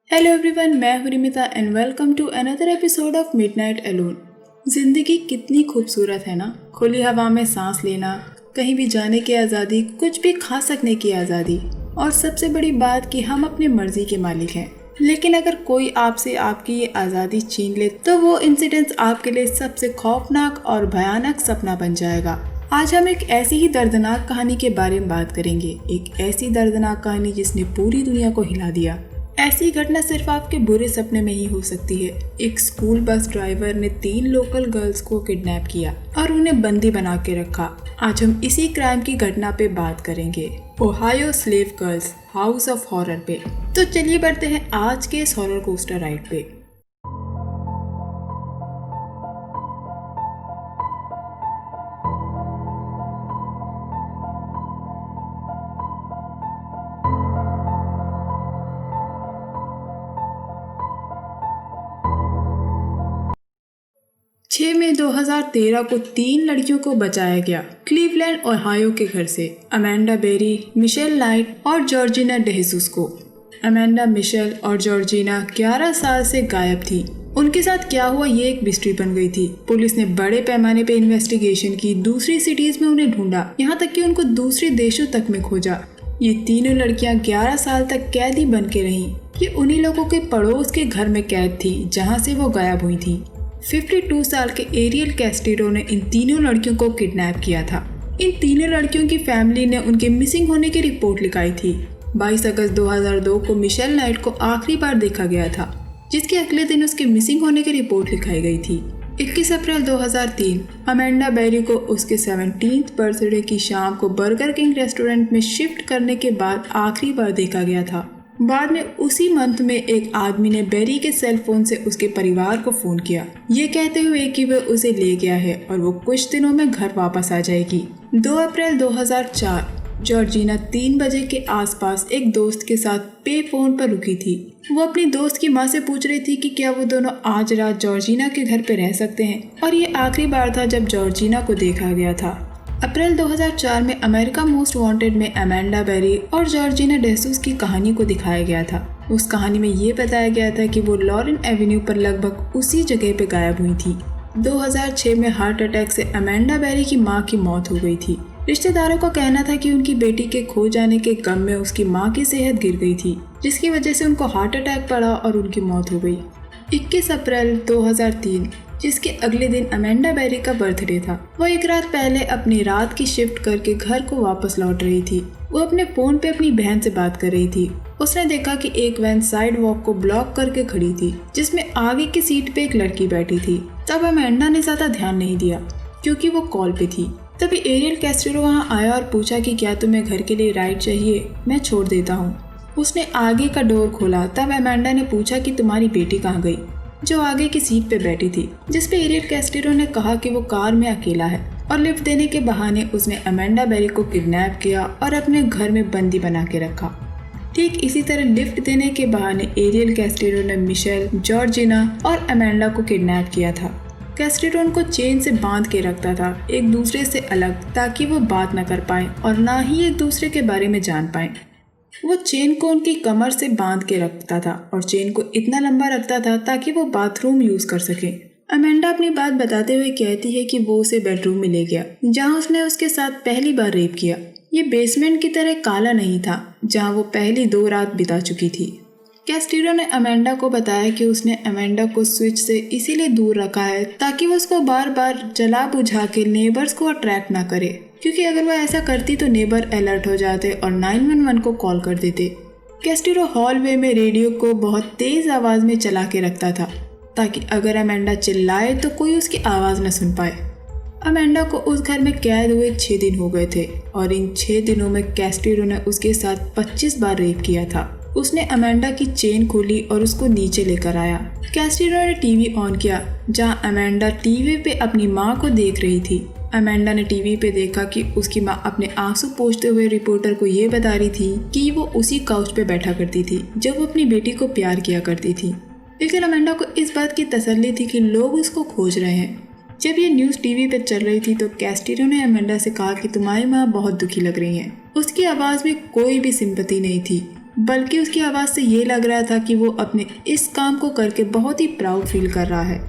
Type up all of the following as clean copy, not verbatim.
Hello everyone, मैं हूं Rimita and welcome to another episode of midnight alone. जिंदगी कितनी खूबसूरत है ना। खुली हवा में सांस लेना, कहीं भी जाने की आज़ादी, कुछ भी खा सकने की आज़ादी, और सबसे बड़ी बात कि हम अपनी मर्जी के मालिक हैं। लेकिन अगर कोई आपसे आपकी ये आज़ादी छीन ले तो वो इंसिडेंस आपके लिए सबसे खौफनाक और भयानक सपना बन जाएगा। आज हम एक ऐसी ही दर्दनाक कहानी के बारे में बात करेंगे। एक ऐसी दर्दनाक कहानी जिसने पूरी दुनिया को हिला दिया। ऐसी घटना सिर्फ आपके बुरे सपने में ही हो सकती है। एक स्कूल बस ड्राइवर ने 3 लोकल गर्ल्स को किडनैप किया और उन्हें बंदी बना के रखा। आज हम इसी क्राइम की घटना पे बात करेंगे, Ohio slave girls house of horror पे। तो चलिए बढ़ते हैं आज के इस हॉरर कोस्टर राइड पे। 6 मई 2013 को 3 लड़कियों को बचाया गया क्लीवलैंड ओहायो के घर से। अमेंडा बेरी, मिशेल नाइट और जॉर्जिना डेहेसूस को। अमेंडा, मिशेल और जॉर्जिना 11 साल से गायब थी। उनके साथ क्या हुआ ये एक मिस्ट्री बन गई थी। पुलिस ने बड़े पैमाने पे इन्वेस्टिगेशन की, दूसरी सिटीज में उन्हें ढूंढा, यहाँ तक कि उनको दूसरे देशों तक में खोजा। ये तीनों लड़कियां 11 साल तक कैदी बन के रहीं। ये उन्हीं लोगों के पड़ोस के घर में कैद थी जहाँ से वो गायब हुई थी। 52 साल के एरियल कैस्टिरो ने इन तीनों लड़कियों को किडनैप किया था। इन तीनों लड़कियों की फैमिली ने उनके मिसिंग होने की रिपोर्ट लिखाई थी। 22 अगस्त 2002 को मिशेल नाइट को आखिरी बार देखा गया था, जिसके अगले दिन उसके मिसिंग होने की रिपोर्ट लिखाई गई थी। 21 अप्रैल 2003 अमेंडा बेरी को उसके 17th बर्थडे की शाम को बर्गर किंग रेस्टोरेंट में शिफ्ट करने के बाद आखिरी बार देखा गया था। बाद में उसी मंथ में एक आदमी ने बेरी के सेल फोन से उसके परिवार को फोन किया, ये कहते हुए कि वह उसे ले गया है और वो कुछ दिनों में घर वापस आ जाएगी। 2 अप्रैल 2004 जॉर्जिना 3 बजे के आसपास एक दोस्त के साथ पे फोन पर रुकी थी। वो अपनी दोस्त की माँ से पूछ रही थी कि क्या वो दोनों आज रात जॉर्जिना के घर पे रह सकते हैं, और ये आखिरी बार था जब जॉर्जिना को देखा गया था। अप्रैल 2004 में अमेरिका मोस्ट वांटेड में अमेंडा बेरी और जॉर्जिना डेसूस की कहानी को दिखाया गया था। उस कहानी में ये बताया गया था कि वो लॉरेन एवेन्यू पर लगभग उसी जगह पे गायब हुई थी। 2006 में हार्ट अटैक से अमेंडा बेरी की मां की मौत हो गई थी। रिश्तेदारों का कहना था कि उनकी बेटी के खो जाने के गम में उसकी मां की सेहत गिर गई थी, जिसकी वजह से उनको हार्ट अटैक पड़ा और उनकी मौत हो गई। 21 अप्रैल 2003 जिसके अगले दिन अमेंडा बेरी का बर्थडे था, वो एक रात पहले अपनी रात की शिफ्ट करके घर को वापस लौट रही थी। वो अपने फोन पे अपनी बहन से बात कर रही थी। उसने देखा कि एक वैन साइड वॉक को ब्लॉक करके खड़ी थी, जिसमें आगे की सीट पे एक लड़की बैठी थी। तब अमेंडा ने ज्यादा ध्यान नहीं दिया क्योंकि वो कॉल पे थी। तभी एरियल कैस्टिरो वहाँ आया और पूछा कि क्या तुम्हें घर के लिए राइड चाहिए, मैं छोड़ देता हूँ। उसने आगे का डोर खोला। तब अमेंडा ने पूछा कि तुम्हारी बेटी कहाँ गई, जो आगे की सीट पे बैठी थी, जिसपे एरियल कैस्टिरो ने कहा कि वो कार में अकेला है, और लिफ्ट देने के बहाने उसने अमेंडा बेरी को किडनैप किया और अपने घर में बंदी बना के रखा। ठीक इसी तरह लिफ्ट देने के बहाने एरियल कैस्टिरो ने मिशेल, जॉर्जिना और अमेंडा को किडनैप किया था। कैस्टिरो उनको चेन से बांध के रखता था, एक दूसरे से अलग, ताकि वो बात न कर पाए और ना ही एक दूसरे के बारे में जान पाए। वो चेन को उनकी कमर से बांध के रखता था और चेन को इतना लंबा रखता था ताकि वो बाथरूम यूज कर सके। अमेंडा अपनी बात बताते हुए कहती है कि वो उसे बेडरूम में ले गया, जहां उसने उसके साथ पहली बार रेप किया। ये बेसमेंट की तरह काला नहीं था, जहां वो पहली 2 रात बिता चुकी थी। कैस्टिरो ने अमेंडा को बताया कि उसने अमेंडा को स्विच से इसीलिए दूर रखा है ताकि वो उसको बार बार जला बुझा के नेबर्स को अट्रैक्ट ना करे, क्योंकि अगर वो ऐसा करती तो नेबर अलर्ट हो जाते और 911 को कॉल कर देते। कैस्टिरो हॉलवे में रेडियो को बहुत तेज आवाज में चला के रखता था ताकि अगर अमेंडा चिल्लाए तो कोई उसकी आवाज न सुन पाए। अमेंडा को उस घर में कैद हुए 6 दिन हो गए थे और इन 6 दिनों में कैस्टिरो ने उसके साथ 25 बार रेप किया था। उसने अमेंडा की चेन खोली और उसको नीचे लेकर आया। कैस्टिरो ने टीवी ऑन किया, जहां अमेंडा टीवी पे अपनी माँ को देख रही थी। अमेंडा ने टीवी पे देखा कि उसकी माँ अपने आंसू पोंछते हुए रिपोर्टर को ये बता रही थी कि वो उसी काउच पे बैठा करती थी जब वो अपनी बेटी को प्यार किया करती थी। लेकिन अमेंडा को इस बात की तसल्ली थी कि लोग उसको खोज रहे हैं। जब ये न्यूज़ टीवी पे चल रही थी तो कैस्टिरो ने अमेंडा से कहा कि तुम्हारी माँ बहुत दुखी लग रही है। उसकी आवाज़ में कोई भी सिंपैथी नहीं थी। बल्कि उसकी आवाज़ से ये लग रहा था कि वो अपने इस काम को करके बहुत ही प्राउड फील कर रहा है।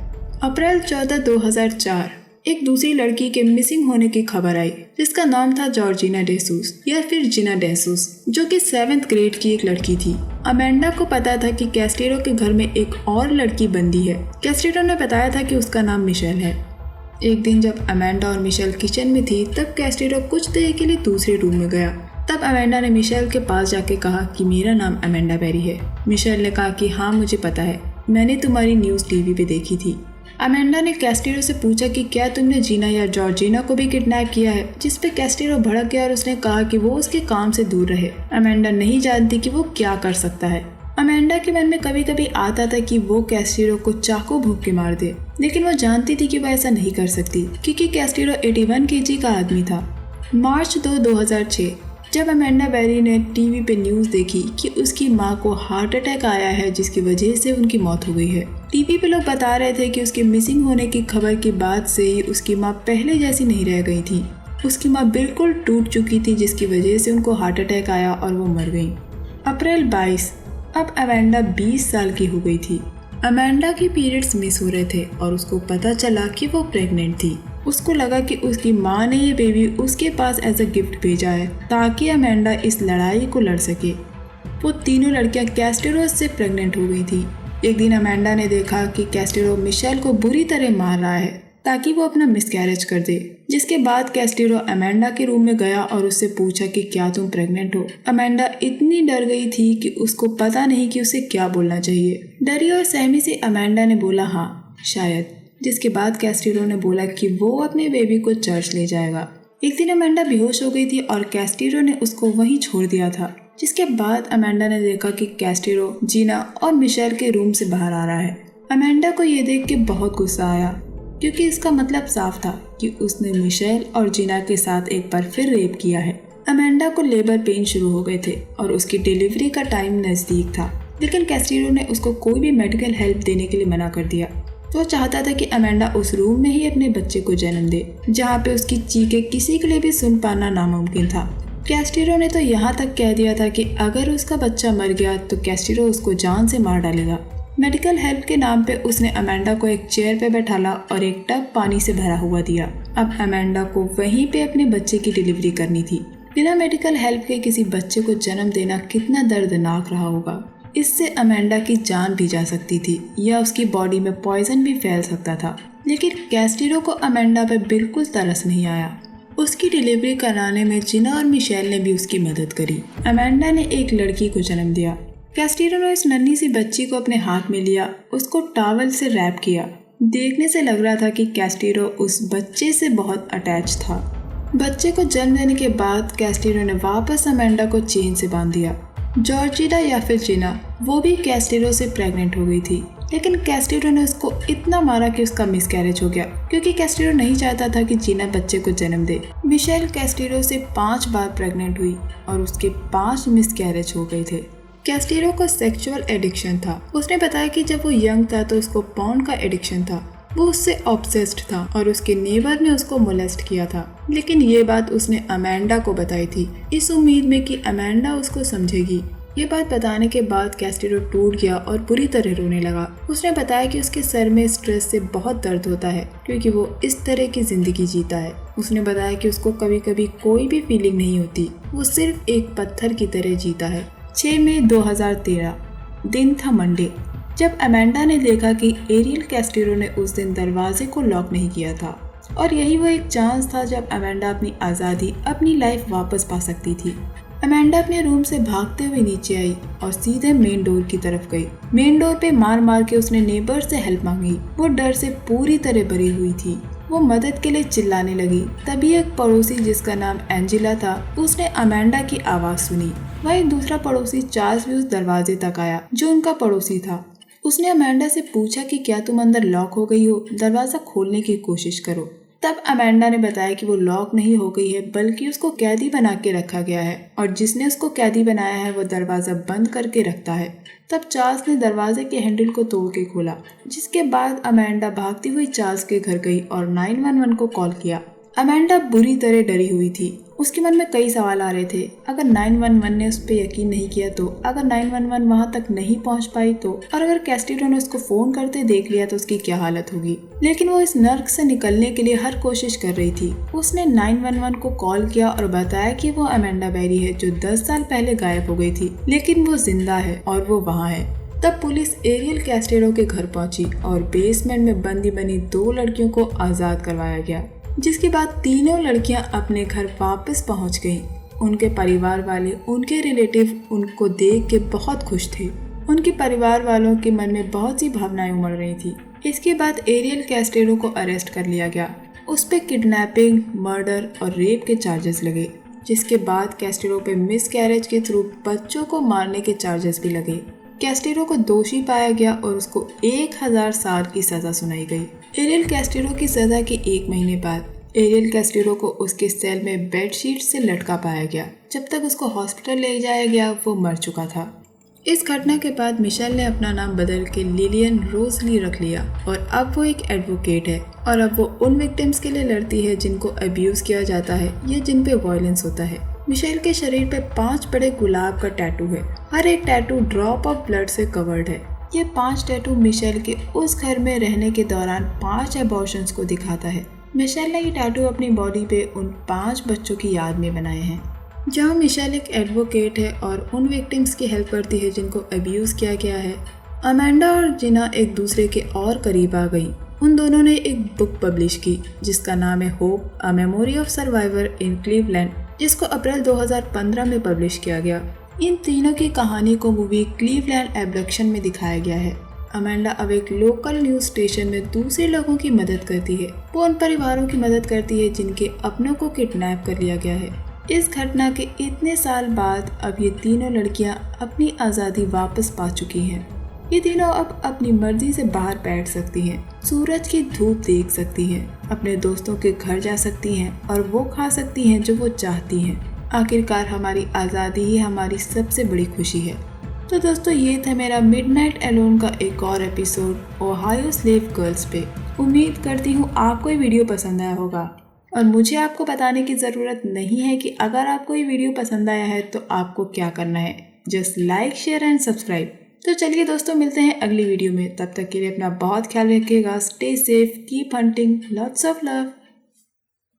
अप्रैल 14, 2004 एक दूसरी लड़की के मिसिंग होने की खबर आई, जिसका नाम था जॉर्जिना डेसूस या फिर जिना डेसूस, जो कि 7th ग्रेड की एक लड़की थी। अमेंडा को पता था कि कैस्टिरो के घर में एक और लड़की बंदी है। कैस्टिरो ने बताया था कि उसका नाम मिशेल है। एक दिन जब अमेंडा और मिशेल किचन में थी, तब कैस्टिरो कुछ देर के लिए दूसरे रूम में गया। तब अमेंडा ने मिशेल के पास जाके कहा कि मेरा नाम अमेंडा बेरी है। मिशेल ने कहा कि हाँ मुझे पता है, मैंने तुम्हारी न्यूज़ टीवी पे देखी थी। अमेंडा ने कैस्टिरो से पूछा कि क्या तुमने जीना या जॉर्जिना को भी किडनैप किया है, जिस पे कैस्टिरो भड़क गया और उसने कहा कि वो उसके काम से दूर रहे। अमेंडा नहीं जानती कि वो क्या कर सकता है। अमेंडा के मन में कभी कभी आता था कि वो कैस्टिरो को चाकू भोंक के मार दे, लेकिन वो जानती थी कि वो ऐसा नहीं कर सकती क्योंकि कैस्टिरो 81 kg का आदमी था। मार्च 2, 2006 जब अमेंडा बेरी ने टीवी पे न्यूज़ देखी कि उसकी माँ को हार्ट अटैक आया है, जिसकी वजह से उनकी मौत हो गई है। टीवी पे लोग बता रहे थे कि उसके मिसिंग होने की खबर के बाद से ही उसकी माँ पहले जैसी नहीं रह गई थी। उसकी माँ बिल्कुल टूट चुकी थी, जिसकी वजह से उनको हार्ट अटैक आया और वो मर गई। अप्रैल 22 अब अमेंडा 20 साल की हो गई थी। अमेंडा की पीरियड्स मिस हो रहे थे और उसको पता चला कि वो प्रेग्नेंट थी। उसको लगा कि उसकी माँ ने ये बेबी उसके पास एज अ गिफ्ट भेजा है ताकि अमेंडा इस लड़ाई को लड़ सके। वो तीनों लड़कियां कैस्टिरो से प्रेग्नेंट हो गई थी। एक दिन अमेंडा ने देखा कि कैस्टिरो मिशेल को बुरी तरह मार रहा है ताकि वो अपना मिसकैरेज कर दे, जिसके बाद कैस्टिरो अमेंडा के रूम में गया और उससे पूछा कि क्या तुम प्रेग्नेंट हो। अमेंडा इतनी डर गई थी कि उसको पता नहीं कि उसे क्या बोलना चाहिए। डरी और सहमी से अमेंडा ने बोला हाँ शायद, जिसके बाद कैस्टिरो ने बोला कि वो अपने बेबी को चर्च ले जाएगा। एक दिन अमेंडा बेहोश हो गई थी और कैस्टिरो ने उसको वहीं छोड़ दिया था, जिसके बाद अमेंडा ने देखा कि कैस्टिरो जीना और मिशेल के रूम से बाहर आ रहा है। अमेंडा को ये देख के बहुत गुस्सा आया क्योंकि इसका मतलब साफ था कि उसने मिशेल और जीना के साथ एक बार फिर रेप किया है। अमेंडा को लेबर पेन शुरू हो गए थे और उसकी डिलीवरी का टाइम नज़दीक था, लेकिन कैस्टिरो ने उसको कोई भी मेडिकल हेल्प देने के लिए मना कर दिया। वो चाहता था कि अमेंडा उस रूम में ही अपने बच्चे को जन्म दे, जहाँ पे उसकी चीखें किसी के लिए भी सुन पाना नामुमकिन था। कैस्टिरो ने तो यहाँ तक कह दिया था कि अगर उसका बच्चा मर गया तो कैस्टिरो उसको जान से मार डालेगा। मेडिकल हेल्प के नाम पे उसने अमेंडा को एक चेयर पे बैठाला और एक टब पानी से भरा हुआ दिया। अब अमेंडा को वहीं पे अपने बच्चे की डिलीवरी करनी थी। बिना मेडिकल हेल्प के किसी बच्चे को जन्म देना कितना दर्दनाक रहा होगा। इससे अमेंडा की जान भी जा सकती थी या उसकी बॉडी में पॉइजन भी फैल सकता था, लेकिन कैस्टिरो को अमेंडा पे बिल्कुल तरस नहीं आया। उसकी डिलीवरी कराने में जिना और मिशेल ने भी उसकी मदद करी। अमेंडा ने एक लड़की को जन्म दिया। कैस्टिरो ने इस नन्ही सी बच्ची को अपने हाथ में लिया, उसको टॉवल से रैप किया। देखने से लग रहा था कि कैस्टिरो उस बच्चे से बहुत अटैच था। बच्चे को जन्म देने के बाद कैस्टिरो ने वापस अमेंडा को चेन से बांध दिया। जॉर्जिना या फिर जिना, वो भी कैस्टिरो से प्रेग्नेंट हो गई थी, लेकिन कैस्टिरो ने उसको इतना मारा कि उसका मिसकैरेज हो गया क्योंकि कैस्टिरो नहीं चाहता था कि जीना बच्चे को जन्म दे। मिशेल कैस्टिरो से 5 बार प्रेग्नेंट हुई और उसके 5 मिसकैरेज हो गए थे। कैस्टिरो को सेक्सुअल एडिक्शन था। उसने बताया कि जब वो यंग था तो उसको पॉर्न का एडिक्शन था। वो उससे ऑब्सेस्ड था और उसके नेबर ने उसको मोलेस्ट किया था, लेकिन ये बात उसने अमेंडा को बताई थी, इस उम्मीद में कि अमेंडा उसको समझेगी। ये बात बताने के बाद कैस्टिरो टूट गया और बुरी तरह रोने लगा। उसने बताया कि उसके सर में स्ट्रेस से बहुत दर्द होता है क्योंकि वो इस तरह की जिंदगी जीता है। उसने बताया कि उसको कभी कभी कोई भी फीलिंग नहीं होती, वो सिर्फ एक पत्थर की तरह जीता है। 6 मई 2013 दिन था मंडे, जब अमेंडा ने देखा कि एरियल कैस्टिरो ने उस दिन दरवाजे को लॉक नहीं किया था और यही वो एक चांस था जब अमेंडा अपनी आज़ादी, अपनी लाइफ वापस पा सकती थी। अमेंडा अपने रूम से भागते हुए नीचे आई और सीधे मेन डोर की तरफ गई। मेन डोर पे मार मार के उसने नेबर से हेल्प मांगी। वो डर से पूरी तरह भरी हुई थी। वो मदद के लिए चिल्लाने लगी। तभी एक पड़ोसी जिसका नाम एंजेला था, उसने अमेंडा की आवाज़ सुनी। वहीं दूसरा पड़ोसी चार्ल्स भी उस दरवाजे तक आया जो उनका पड़ोसी था। उसने अमेंडा से पूछा कि क्या तुम अंदर लॉक हो गई हो, दरवाज़ा खोलने की कोशिश करो। तब अमेंडा ने बताया कि वो लॉक नहीं हो गई है बल्कि उसको कैदी बना के रखा गया है और जिसने उसको कैदी बनाया है वो दरवाज़ा बंद करके रखता है। तब चार्ल्स ने दरवाजे के हैंडल को तोड़ के खोला, जिसके बाद अमेंडा भागती हुई चार्ल्स के घर गई और 911 को कॉल किया। अमेंडा बुरी तरह डरी हुई थी उसके मन में कई सवाल आ रहे थे। अगर 911 ने उस पर यकीन नहीं किया तो, अगर 911 वहां तक नहीं पहुंच पाई तो, और अगर कैस्टिलो ने उसको फोन करते देख लिया तो उसकी क्या हालत होगी। लेकिन वो इस नर्क से निकलने के लिए हर कोशिश कर रही थी। उसने 911 को कॉल किया और बताया कि वो अमेंडा बेरी है जो 10 साल पहले गायब हो गई थी, लेकिन वो जिंदा है और वो वहाँ है। तब पुलिस एरियल कैस्टेलो के घर पहुंची और बेसमेंट में बंदी बनी 2 लड़कियों को आजाद करवाया गया, जिसके बाद तीनों लड़कियां अपने घर वापस पहुंच गईं। उनके परिवार वाले, उनके रिलेटिव उनको देख के बहुत खुश थे। उनके परिवार वालों के मन में बहुत सी भावनाएं उमड़ रही थी। इसके बाद एरियल कैस्टेलो को अरेस्ट कर लिया गया। उस पे किडनैपिंग, मर्डर और रेप के चार्जेस लगे, जिसके बाद कैस्टेलो पे मिसकैरेज के थ्रू बच्चों को मारने के चार्जेस भी लगे। कैस्टेलो को दोषी पाया गया और उसको 1000 साल की सजा सुनाई गई। एरियल कैस्टेलो की सजा के 1 महीने बाद एरियल कैस्टेलो को उसके सेल में बेडशीट से लटका पाया गया। जब तक उसको हॉस्पिटल ले जाया गया वो मर चुका था। इस घटना के बाद मिशेल ने अपना नाम बदल के लिलियन रोजली रख लिया और अब वो एक एडवोकेट है और अब वो उन विक्टिम्स के लिए लड़ती है जिनको अब्यूज किया जाता है या जिन पे वायलेंस होता है। मिशेल के शरीर पे 5 बड़े गुलाब का टैटू है। हर एक टैटू ड्रॉप ऑफ ब्लड से कवर्ड है। ये 5 टैटू मिशेल के उस घर में रहने के दौरान 5 एबॉर्शंस को दिखाता है। मिशेल ने ये टैटू अपनी बॉडी पे उन 5 बच्चों की याद में बनाए हैं। जहाँ मिशेल एक एडवोकेट है और उन विक्टिम्स की हेल्प करती है जिनको अब्यूज किया गया है, अमेंडा और जिना एक दूसरे के और करीब आ गई। उन दोनों ने एक बुक पब्लिश की जिसका नाम है hope, a memory of survivor in Cleveland, जिसको अप्रैल 2015 में पब्लिश किया गया। इन तीनों की कहानी को मूवी क्लीवलैंड एब्डक्शन में दिखाया गया है। अमेंडा अब एक लोकल न्यूज स्टेशन में दूसरे लोगों की मदद करती है। वो उन परिवारों की मदद करती है जिनके अपनों को किडनैप कर लिया गया है। इस घटना के इतने साल बाद अब ये तीनों लड़कियां अपनी आज़ादी वापस पा चुकी हैं। ये तीनों अब अपनी मर्जी से बाहर बैठ सकती हैं, सूरज की धूप देख सकती हैं, अपने दोस्तों के घर जा सकती हैं और वो खा सकती हैं जो वो चाहती हैं। आखिरकार हमारी आज़ादी ही हमारी सबसे बड़ी खुशी है। तो दोस्तों, ये था मेरा मिडनाइट अलोन का एक और एपिसोड ओहायो स्लेव गर्ल्स पे। उम्मीद करती हूँ आपको ये वीडियो पसंद आया होगा और मुझे आपको बताने की ज़रूरत नहीं है कि अगर आपको ये वीडियो पसंद आया है तो आपको क्या करना है। Just like, share and subscribe. तो चलिए दोस्तों, मिलते हैं अगली वीडियो में। तब तक के लिए अपना बहुत ख्याल रखिएगा। Stay safe, keep hunting, lots of love.